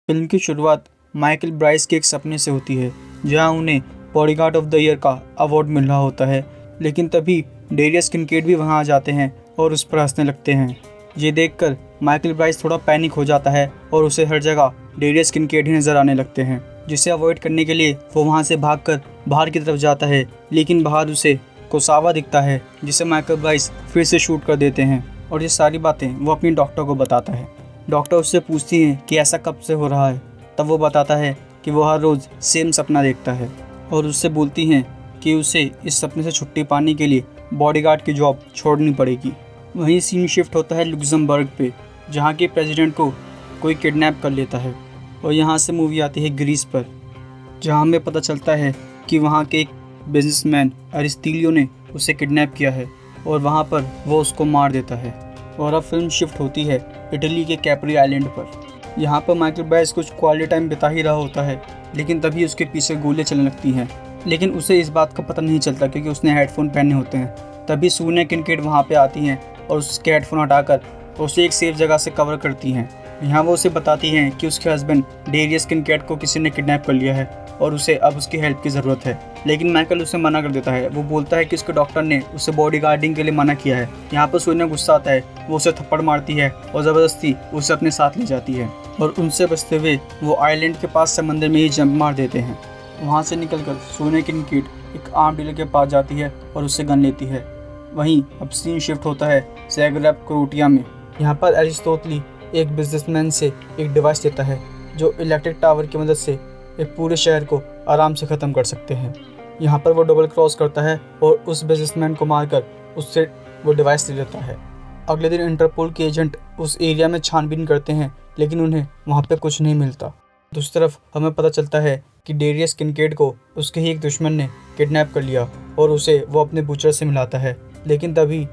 Film की शुरुआत Michael Bryce के एक सपने से होती है, जहां उन्हें बॉडीगार्ड ऑफ द ईयर का अवार्ड मिल रहा होता है। लेकिन तभी डेरियस किनकेड भी वहां आ जाते हैं और उस पर हंसने लगते हैं। ये देखकर माइकल ब्राइस थोड़ा पैनिक हो जाता है और उसे हर जगह डेरियस किनकेड ही नजर आने लगते हैं, जिसे अवॉइड करने के लिए वो वहां से भागकर बाहर की तरफ जाता है। लेकिन बाहर उसे कोसावा दिखता है, जिसे माइकल ब्राइस फिर से शूट कर देते हैं और ये सारी बातें वो अपनी डॉक्टर को बताता है। डॉक्टर उससे पूछती हैं कि ऐसा कब से हो रहा है। तब वो बताता है कि वो हर रोज़ सेम सपना देखता है और उससे बोलती हैं कि उसे इस सपने से छुट्टी पाने के लिए बॉडीगार्ड की जॉब छोड़नी पड़ेगी। वहीं सीन शिफ्ट होता है लुक्समबर्ग पे, जहाँ के प्रेसिडेंट को कोई किडनैप कर लेता है। और यहाँ से मूवी आती है ग्रीस पर, जहाँ हमें पता चलता है कि वहाँ के एक बिजनेसमैन अरिस्तीलियो ने उसे किडनैप किया है और वहाँ पर वो उसको मार देता है। और अब फिल्म शिफ्ट होती है इटली के कैप्री आइलैंड पर। यहाँ पर माइकल ब्राइस कुछ क्वालिटी टाइम बिता ही रहा होता है, लेकिन तभी उसके पीछे गोलियां चलने लगती हैं। लेकिन उसे इस बात का पता नहीं चलता क्योंकि उसने हेडफोन पहने होते हैं। तभी सोनिया किनकेड वहाँ पे आती हैं और उसके हेडफोन हटाकर उसे एक सेफ जगह से कवर करती हैं। यहाँ वो उसे बताती हैं कि उसके हस्बैंड डेरियस किनकेड को किसी ने किडनैप कर लिया है और उसे अब उसकी हेल्प की ज़रूरत है। लेकिन माइकल उसे मना कर देता है। वो बोलता है कि उसके डॉक्टर ने उसे बॉडी गार्डिंग के लिए मना किया है। यहाँ पर सोनिया गुस्सा आता है, वो उसे थप्पड़ मारती है और ज़बरदस्ती उसे अपने साथ ले जाती है और उनसे बचते हुए वो आइलैंड के पास समंदर में ही जंप मार देते हैं। वहाँ से निकलकर सोनिया किनकेड एक आर्म डीलर के पास जाती है और उससे गन लेती है। वहीं अब सीन शिफ्ट होता है ज़ाग्रेब, क्रोएशिया में। यहाँ पर अरिस्टोटली एक बिजनेसमैन से एक डिवाइस लेता है जो इलेक्ट्रिक टावर की मदद से एक पूरे शहर को आराम से ख़त्म कर सकते हैं। यहाँ पर वो डबल क्रॉस करता है और उस बिजनेसमैन को मारकर उससे वो डिवाइस ले लेता है। अगले दिन इंटरपोल के एजेंट उस एरिया में छानबीन करते हैं, लेकिन उन्हें वहाँ पे कुछ नहीं मिलता। दूसरी तरफ हमें पता चलता है कि डेरियस किनकेड को उसके ही एक दुश्मन ने किडनैप कर लिया और उसे वो अपने बूचर से मिलाता है। लेकिन तभी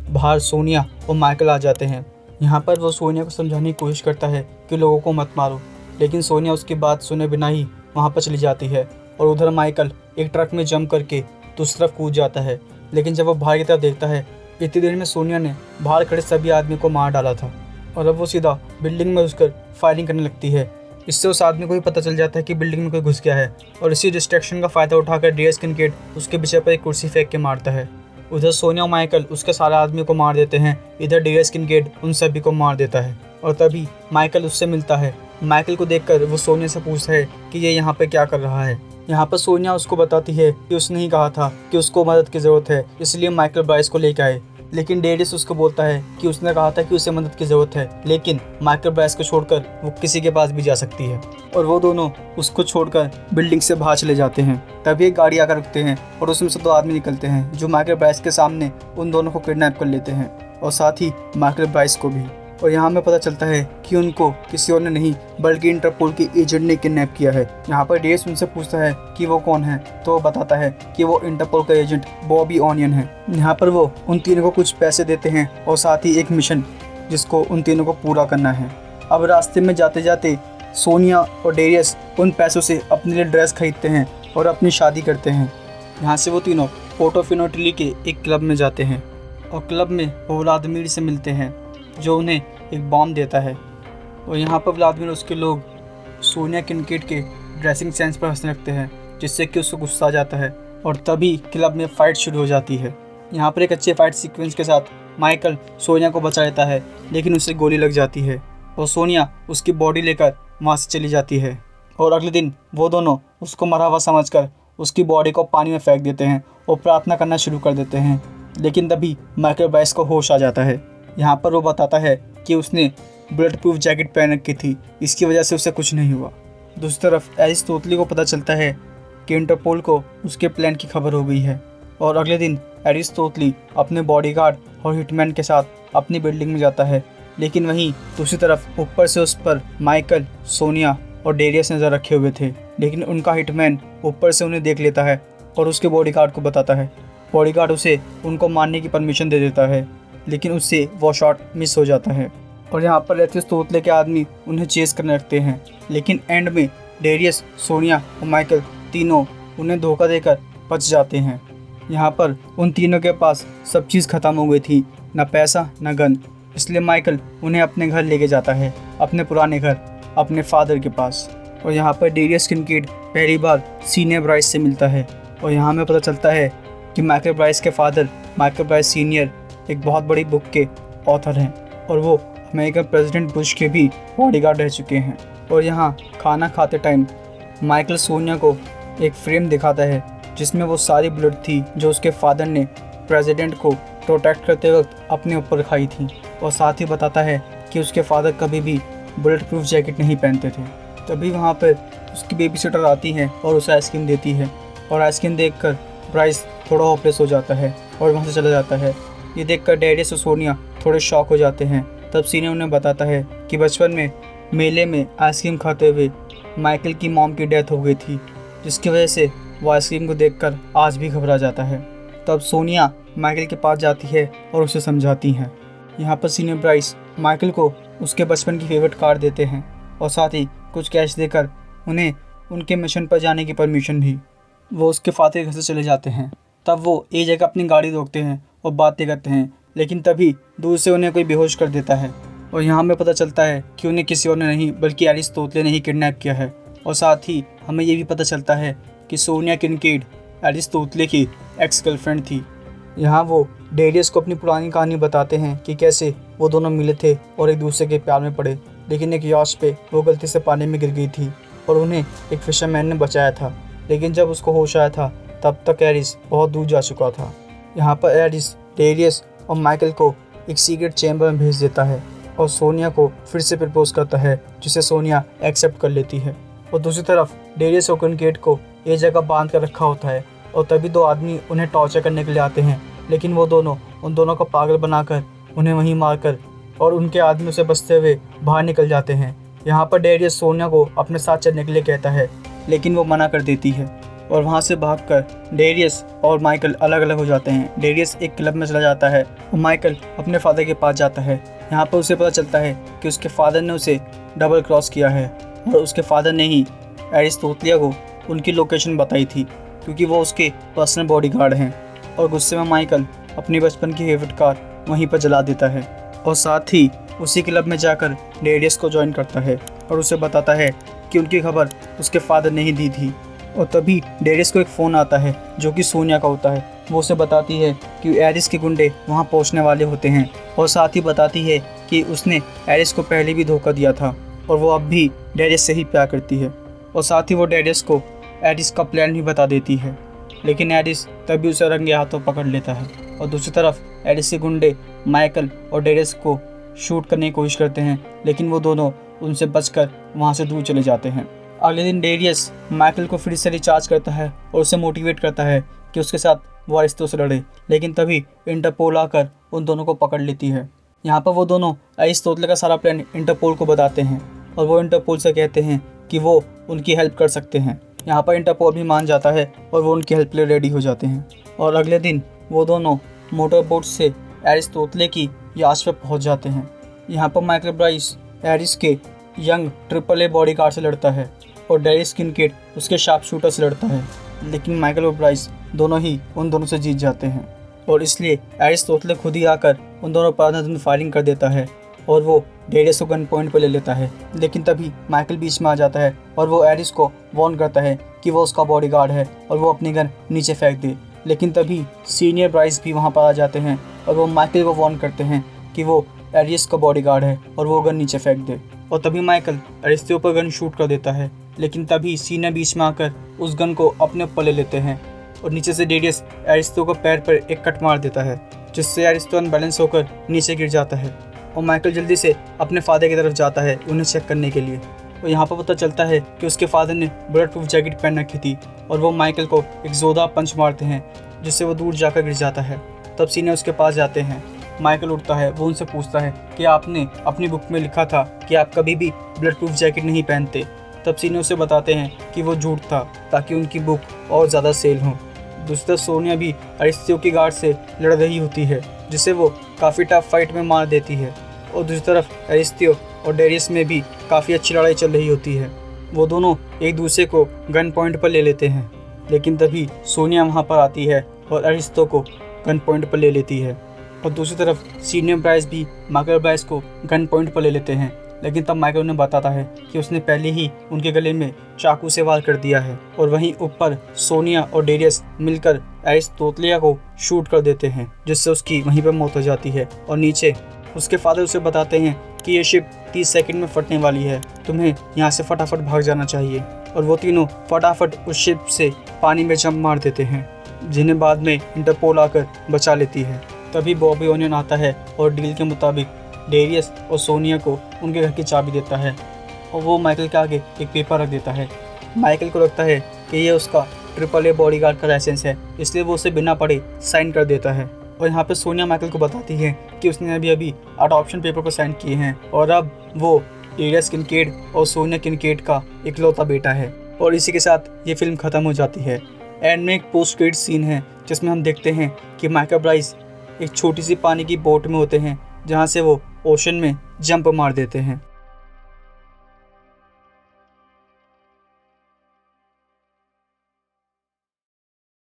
बाहर सोनिया और माइकल आ जाते हैं। यहाँ पर वो सोनिया को समझाने की कोशिश करता है कि लोगों को मत मारो, लेकिन सोनिया उसकी बात सुने बिना ही वहाँ पर चली जाती है। और उधर माइकल एक ट्रक में जंप करके दूसरी तरफ कूद जाता है। लेकिन जब वो बाहर की तरफ देखता है, इतनी देर में सोनिया ने बाहर खड़े सभी आदमी को मार डाला था और अब वो सीधा बिल्डिंग में घुसकर फायरिंग करने लगती है। इससे उस आदमी को भी पता चल जाता है कि बिल्डिंग में कोई घुस गया है और इसी डिस्ट्रैक्शन का फ़ायदा उठाकर डेरियस किनकेड उसके पीछे पर एक कुर्सी फेंक के मारता है। उधर सोनिया और माइकल उसके सारे आदमी को मार देते हैं। इधर डेरियस किनकेड उन सभी को मार देता है और तभी माइकल उससे मिलता है। माइकल को देखकर वो सोनिया से पूछता है कि ये यहाँ पे क्या कर रहा है। यहाँ पर सोनिया उसको बताती है कि उसने ही कहा था कि उसको मदद की ज़रूरत है, इसलिए माइकल ब्राइस को लेकर आए। लेकिन डेरियस उसको बोलता है कि उसने कहा था कि उसे मदद की ज़रूरत है, लेकिन माइकल ब्राइस को छोड़कर वो किसी के पास भी जा सकती है। और वो दोनों उसको छोड़कर बिल्डिंग से बाहर चले जाते हैं। तभी एक गाड़ी आकर रुकते हैं और उसमें से दो आदमी निकलते हैं जो माइकल ब्राइस के सामने उन दोनों को किडनैप कर लेते हैं और साथ ही माइकल ब्राइस को भी। और यहाँ हमें पता चलता है कि उनको किसी और ने नहीं बल्कि इंटरपोल के एजेंट ने किडनैप किया है। यहाँ पर डेरियस उनसे पूछता है कि वो कौन है, तो वो बताता है कि वो इंटरपोल का एजेंट बॉबी ऑनियन है। यहाँ पर वो उन तीनों को कुछ पैसे देते हैं और साथ ही एक मिशन जिसको उन तीनों को पूरा करना है। अब रास्ते में जाते जाते सोनिया और डेरियस उन पैसों से अपने लिए ड्रेस खरीदते हैं और अपनी शादी करते हैं। यहाँ से वो तीनों पोर्टोफिनो इटली के एक क्लब में जाते हैं और क्लब में वो व्लादिमीर से मिलते हैं जो उन्हें एक बॉम्ब देता है। और यहाँ पर व्लादिमीर उसके लोग सोनिया किनकेड के ड्रेसिंग सेंस पर हंसने लगते हैं, जिससे कि उसको गुस्सा आ जाता है और तभी क्लब में फ़ाइट शुरू हो जाती है। यहाँ पर एक अच्छे फाइट सीक्वेंस के साथ माइकल सोनिया को बचा लेता है, लेकिन उसे गोली लग जाती है और सोनिया उसकी बॉडी लेकर वहाँ से चली जाती है। और अगले दिन वो दोनों उसको मरा हुआ समझकर उसकी बॉडी को पानी में फेंक देते हैं और प्रार्थना करना शुरू कर देते हैं। लेकिन तभी माइकल ब्राइस को होश आ जाता है। यहाँ पर वो बताता है कि उसने बुलेट प्रूफ जैकेट पहन रखी थी, इसकी वजह से उसे कुछ नहीं हुआ। दूसरी तरफ अरिस्टोटली को पता चलता है कि इंटरपोल को उसके प्लान की खबर हो गई है और अगले दिन अरिस्टोटली अपने बॉडीगार्ड और हिटमैन के साथ अपनी बिल्डिंग में जाता है। लेकिन वहीं दूसरी तरफ ऊपर से उस पर माइकल, सोनिया और डेरियस नज़र रखे हुए थे, लेकिन उनका हिटमैन ऊपर से उन्हें देख लेता है और उसके बॉडीगार्ड को बताता है। बॉडीगार्ड उसे उनको मारने की परमिशन दे देता है, लेकिन उससे वो शॉट मिस हो जाता है और यहाँ पर अरिस्टोटली के आदमी उन्हें चेस करने लगते हैं। लेकिन एंड में डेरियस, सोनिया और माइकल तीनों उन्हें धोखा देकर बच जाते हैं। यहाँ पर उन तीनों के पास सब चीज़ ख़त्म हो गई थी, ना पैसा ना गन, इसलिए माइकल उन्हें अपने घर लेके जाता है, अपने पुराने घर, अपने फादर के पास। और यहाँ पर डेरियस किनकेड पहली बार सीनियर ब्राइस से मिलता है और यहाँ हमें पता चलता है कि माइकल ब्राइस के फादर माइकल ब्राइस सीनियर एक बहुत बड़ी बुक के ऑथर हैं और वो अमेरिकन प्रेसिडेंट बुश के भी बॉडीगार्ड रह चुके हैं। और यहाँ खाना खाते टाइम माइकल सोनिया को एक फ्रेम दिखाता है जिसमें वो सारी बुलेट थी जो उसके फादर ने प्रेसिडेंट को प्रोटेक्ट करते वक्त अपने ऊपर खाई थी। और साथ ही बताता है कि उसके फादर कभी भी बुलेट प्रूफ जैकेट नहीं पहनते थे। तभी वहाँ पर उसकी बेबी सिटर आती है और उसे आइसक्रीम देती है और आइसक्रीम देखकर ब्राइस थोड़ा होपलेस हो जाता है और वहाँ से चला जाता है। ये देखकर डेरियस और सोनिया थोड़े शॉक हो जाते हैं। तब सीनियर उन्हें बताता है कि बचपन में मेले में आइसक्रीम खाते हुए माइकल की मॉम की डेथ हो गई थी, जिसकी वजह से वो आइसक्रीम को देखकर आज भी घबरा जाता है। तब सोनिया माइकल के पास जाती है और उसे समझाती हैं। यहाँ पर सीनियर ब्राइस माइकल को उसके बचपन की फेवरेट कार देते हैं और साथ ही कुछ कैश देकर उन्हें उनके मिशन पर जाने की परमिशन भी। वो उसके फादर के घर से चले जाते हैं। तब वो एक जगह अपनी गाड़ी रोकते हैं और बातें करते हैं, लेकिन तभी दूर से उन्हें कोई बेहोश कर देता है और यहाँ हमें पता चलता है कि उन्हें किसी और ने नहीं बल्कि एलिस तोतले ने ही किडनैप किया है। और साथ ही हमें ये भी पता चलता है कि सोनिया किनकेड एलिस तोतले की एक्स गर्लफ्रेंड थी। यहाँ वो डेरियस को अपनी पुरानी कहानी बताते हैं कि कैसे वो दोनों मिले थे और एक दूसरे के प्यार में पड़े, लेकिन एक याच पे वो गलती से पानी में गिर गई थी और उन्हें एक फिशरमैन ने बचाया था। लेकिन जब उसको होश आया था तब तक एरिस बहुत दूर जा चुका था। यहाँ पर एरिस डेरियस और माइकल को एक सीक्रेट चैम्बर में भेज देता है और सोनिया को फिर से प्रपोज करता है, जिसे सोनिया एक्सेप्ट कर लेती है। और दूसरी तरफ डेरियस और किनकेड को एक जगह बांध कर रखा होता है और तभी दो आदमी उन्हें टॉर्चर करने के लिए आते हैं, लेकिन वो दोनों उन दोनों को पागल बनाकर उन्हें वहीं मारकर और उनके आदमियों से बचते हुए बाहर निकल जाते हैं। यहाँ पर डेरियस सोनिया को अपने साथ चलने के लिए कहता है, लेकिन वो मना कर देती है और वहाँ से भागकर डेरियस और माइकल अलग अलग हो जाते हैं। डेरियस एक क्लब में चला जाता है और माइकल अपने फादर के पास जाता है। यहाँ पर उसे पता चलता है कि उसके फादर ने उसे डबल क्रॉस किया है और उसके फादर ने ही एलिस तोतलिया को उनकी लोकेशन बताई थी, क्योंकि वो उसके पर्सनल बॉडीगार्ड हैं। और गुस्से में माइकल अपनी बचपन की फेवरेट कार वहीं पर जला देता है और साथ ही उसी क्लब में जाकर डेरियस को ज्वाइन करता है और उसे बताता है कि उनकी खबर उसके फादर ने ही दी थी। और तभी डेरियस को एक फ़ोन आता है जो कि सोनिया का होता है। वो उसे बताती है कि एरिस के गुंडे वहाँ पहुँचने वाले होते हैं और साथ ही बताती है कि उसने एरिस को पहले भी धोखा दिया था और वो अब भी डेरियस से ही प्यार करती है। और साथ ही वो डेरियस को एरिस का प्लान भी बता देती है, लेकिन एरिस तभी उसे रंगे हाथों पकड़ लेता है। और दूसरी तरफ एरिस के गुंडे माइकल और डेरियस को शूट करने की कोशिश करते हैं, लेकिन वो दोनों उनसे बचकर वहाँ से दूर चले जाते हैं। अगले दिन डेरियस माइकल को फिर से रिचार्ज करता है और उसे मोटिवेट करता है कि उसके साथ वो अरिस्तो से लड़े, लेकिन तभी इंटरपोल आकर उन दोनों को पकड़ लेती है। यहाँ पर वो दोनों अरिस्टोटल का सारा प्लान इंटरपोल को बताते हैं और वो इंटरपोल से कहते हैं कि वो उनकी हेल्प कर सकते हैं। यहाँ पर इंटरपोल भी मान जाता है और वो उनकी हेल्प के लिए रेडी हो जाते हैं। और अगले दिन वो दोनों मोटर बोट से एरिस्टोटले की याच पर पहुँच जाते हैं। यहाँ पर माइकल ब्राइस एरिस के यंग ट्रिपल ए बॉडीगार्ड से लड़ता है और डेरियस किनकेड उसके शार्प शूटर से लड़ता है, लेकिन माइकल और ब्राइस दोनों ही उन दोनों से जीत जाते हैं। और इसलिए एरिस्टोटले खुद ही आकर उन दोनों पर अंधाधुंध फायरिंग कर देता है और वो डेरियस को गन पॉइंट पर ले लेता है। लेकिन तभी माइकल बीच में आ जाता है और वो एरिस को वार्न करता है कि वो उसका बॉडीगार्ड है और वो अपनी गन नीचे फेंक दे। लेकिन तभी सीनियर ब्राइस भी वहाँ पर आ जाते हैं और वो माइकल को वार्न करते हैं कि वो एरिस का बॉडीगार्ड है और वो गन नीचे फेंक दे। और तभी माइकल एरिस के ऊपर गन शूट कर देता है, लेकिन तभी सीनियर बीच में आकर उस गन को अपने ऊपर ले लेते हैं और नीचे से डेरियस एरिस्टो को पैर पर एक कट मार देता है, जिससे एरिस्टो अनबैलेंस होकर नीचे गिर जाता है। और माइकल जल्दी से अपने फादर की तरफ जाता है उन्हें चेक करने के लिए। और यहाँ पर पता चलता है कि उसके फादर ने बुलेट प्रूफ जैकेट पहन रखी थी और वो माइकल को एक जोरदार पंच मारते हैं, जिससे वो दूर जाकर गिर जाता है। तब सीनियर उसके पास जाते हैं। माइकल उठता है, वो उनसे पूछता है कि आपने अपनी बुक में लिखा था कि आप कभी भी बुलेट प्रूफ जैकेट नहीं पहनते। तब सीनियर उसे बताते हैं कि वो झूठ था ताकि उनकी बुक और ज़्यादा सेल हो। दूसरी तरफ सोनिया भी अरिस्तियो की गार्ड से लड़ रही होती है, जिसे वो काफ़ी टफ फाइट में मार देती है। और दूसरी तरफ अरिस्तियो और डेरियस में भी काफ़ी अच्छी लड़ाई चल रही होती है। वो दोनों एक दूसरे को गन पॉइंट पर ले लेते हैं, लेकिन तभी सोनिया वहाँ पर आती है और अरिस्तियो को गन पॉइंट पर ले लेती है। और दूसरी तरफ सीनियर ब्राइस भी माइकल ब्राइस को गन पॉइंट पर ले लेते हैं, लेकिन तब माइकल उन्हें बताता है कि उसने पहले ही उनके गले में चाकू से वार कर दिया है। और वहीं ऊपर सोनिया और डेरियस मिलकर एरिस तोतलिया को शूट कर देते हैं, जिससे उसकी वहीं पर मौत हो जाती है। और नीचे उसके फादर उसे बताते हैं कि ये शिप 30 सेकंड में फटने वाली है, तुम्हें यहाँ से फटाफट भाग जाना चाहिए। और वो तीनों फटाफट उस शिप से पानी में जंप मार देते हैं, जिन्हें बाद में इंटरपोल आकर बचा लेती है। तभी बॉबी ओनियन आता है और डील के मुताबिक डेरियस और सोनिया को उनके घर की चाबी देता है और वो माइकल के आगे एक पेपर रख देता है। माइकल को लगता है कि ये उसका AAA बॉडीगार्ड का लाइसेंस है, इसलिए वो उसे बिना पढ़े साइन कर देता है। और यहाँ पे सोनिया माइकल को बताती है कि उसने अभी अडॉप्शन पेपर पर साइन किए हैं और अब वो डेरियस किनकेड और सोनिया किनकेड का इकलौता बेटा है। और इसी के साथ ये फिल्म ख़त्म हो जाती है। एंड में एक पोस्ट क्रेडिट सीन है जिसमें हम देखते हैं कि माइकल ब्राइस एक छोटी सी पानी की बोट में होते हैं, जहाँ से वो ओशन में जंप मार देते हैं।